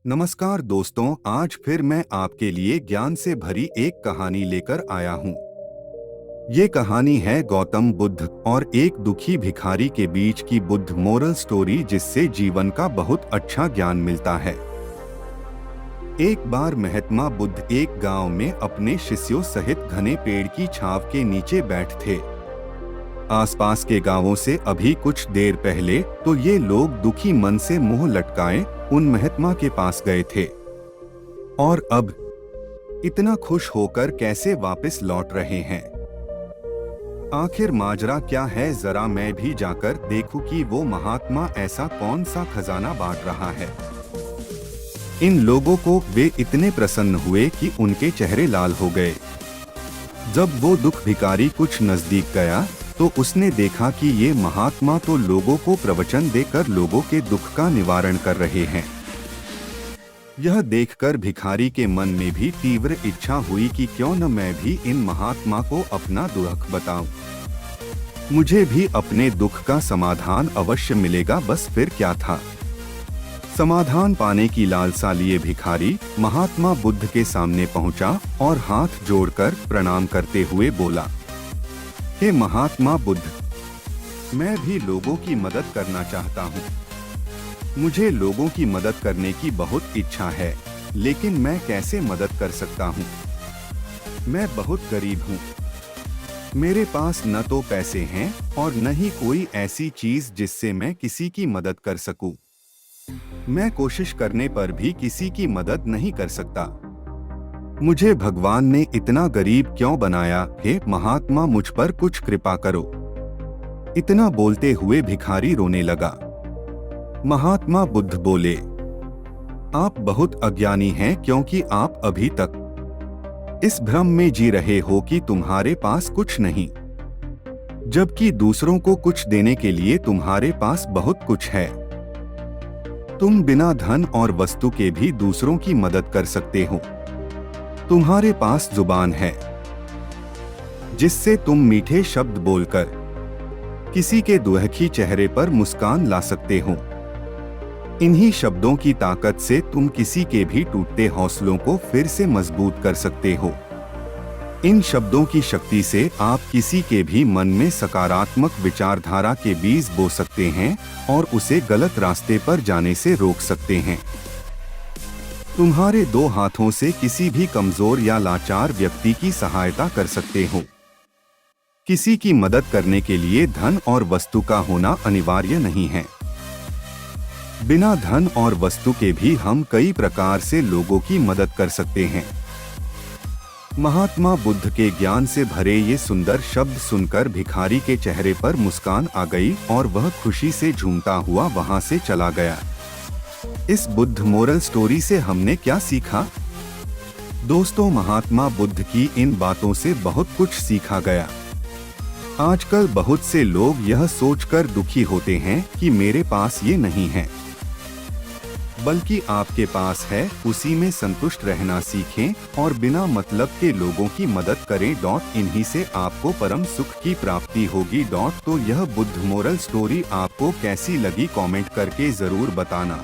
नमस्कार दोस्तों, आज फिर मैं आपके लिए ज्ञान से भरी एक कहानी लेकर आया हूँ। ये कहानी है गौतम बुद्ध और एक दुखी भिखारी के बीच की बुद्ध मोरल स्टोरी, जिससे जीवन का बहुत अच्छा ज्ञान मिलता है। एक बार महात्मा बुद्ध एक गांव में अपने शिष्यों सहित घने पेड़ की छांव के नीचे बैठ थे। आसपास के गांवों से अभी कुछ देर पहले तो ये लोग दुखी मन से मुंह लटकाए उन महात्मा के पास गए थे, और अब इतना खुश होकर कैसे वापस लौट रहे हैं। आखिर माजरा क्या है, जरा मैं भी जाकर देखूं कि वो महात्मा ऐसा कौन सा खजाना बांट रहा है। इन लोगों को वे इतने प्रसन्न हुए कि उनके चेहरे लाल हो गए। जब वो दुख भिखारी कुछ नजदीक गया तो उसने देखा कि ये महात्मा तो लोगों को प्रवचन देकर लोगों के दुख का निवारण कर रहे हैं। यह देखकर भिखारी के मन में भी तीव्र इच्छा हुई कि क्यों न मैं भी इन महात्मा को अपना दुख बताऊं। मुझे भी अपने दुख का समाधान अवश्य मिलेगा, बस फिर क्या था। समाधान पाने की लालसा लिए भिखारी महात्मा बुद्ध के सामने पहुंचा और हाथ जोड़कर प्रणाम करते हुए बोला, हे महात्मा बुद्ध, मैं भी लोगों की मदद करना चाहता हूँ। मुझे लोगों की मदद करने की बहुत इच्छा है, लेकिन मैं कैसे मदद कर सकता हूँ। मैं बहुत गरीब हूँ। मेरे पास न तो पैसे हैं और न ही कोई ऐसी चीज जिससे मैं किसी की मदद कर सकूं। मैं कोशिश करने पर भी किसी की मदद नहीं कर सकता। मुझे भगवान ने इतना गरीब क्यों बनाया? हे महात्मा, मुझ पर कुछ कृपा करो। इतना बोलते हुए भिखारी रोने लगा। महात्मा बुद्ध बोले, आप बहुत अज्ञानी हैं, क्योंकि आप अभी तक इस भ्रम में जी रहे हो कि तुम्हारे पास कुछ नहीं, जबकि दूसरों को कुछ देने के लिए तुम्हारे पास बहुत कुछ है। तुम बिना धन और वस्तु के भी दूसरों की मदद कर सकते हो। तुम्हारे पास जुबान है, जिससे तुम मीठे शब्द बोलकर किसी के दुखी चेहरे पर मुस्कान ला सकते हो। इन्हीं शब्दों की ताकत से तुम किसी के भी टूटते हौसलों को फिर से मजबूत कर सकते हो। इन शब्दों की शक्ति से आप किसी के भी मन में सकारात्मक विचारधारा के बीज बो सकते हैं और उसे गलत रास्ते पर जाने से रोक सकते हैं। तुम्हारे दो हाथों से किसी भी कमजोर या लाचार व्यक्ति की सहायता कर सकते हो। किसी की मदद करने के लिए धन और वस्तु का होना अनिवार्य नहीं है। बिना धन और वस्तु के भी हम कई प्रकार से लोगों की मदद कर सकते हैं। महात्मा बुद्ध के ज्ञान से भरे ये सुंदर शब्द सुनकर भिखारी के चेहरे पर मुस्कान आ गई और वह खुशी से झूमता हुआ वहां से चला गया। इस बुद्ध मोरल स्टोरी से हमने क्या सीखा? दोस्तों, महात्मा बुद्ध की इन बातों से बहुत कुछ सीखा गया। आजकल बहुत से लोग यह सोचकर दुखी होते हैं कि मेरे पास ये नहीं है, बल्कि आपके पास है, उसी में संतुष्ट रहना सीखें और बिना मतलब के लोगों की मदद करें। इन्हीं से आपको परम सुख की प्राप्ति होगी। तो यह बुद्ध मोरल स्टोरी आपको कैसी लगी, कमेंट करके जरूर बताना।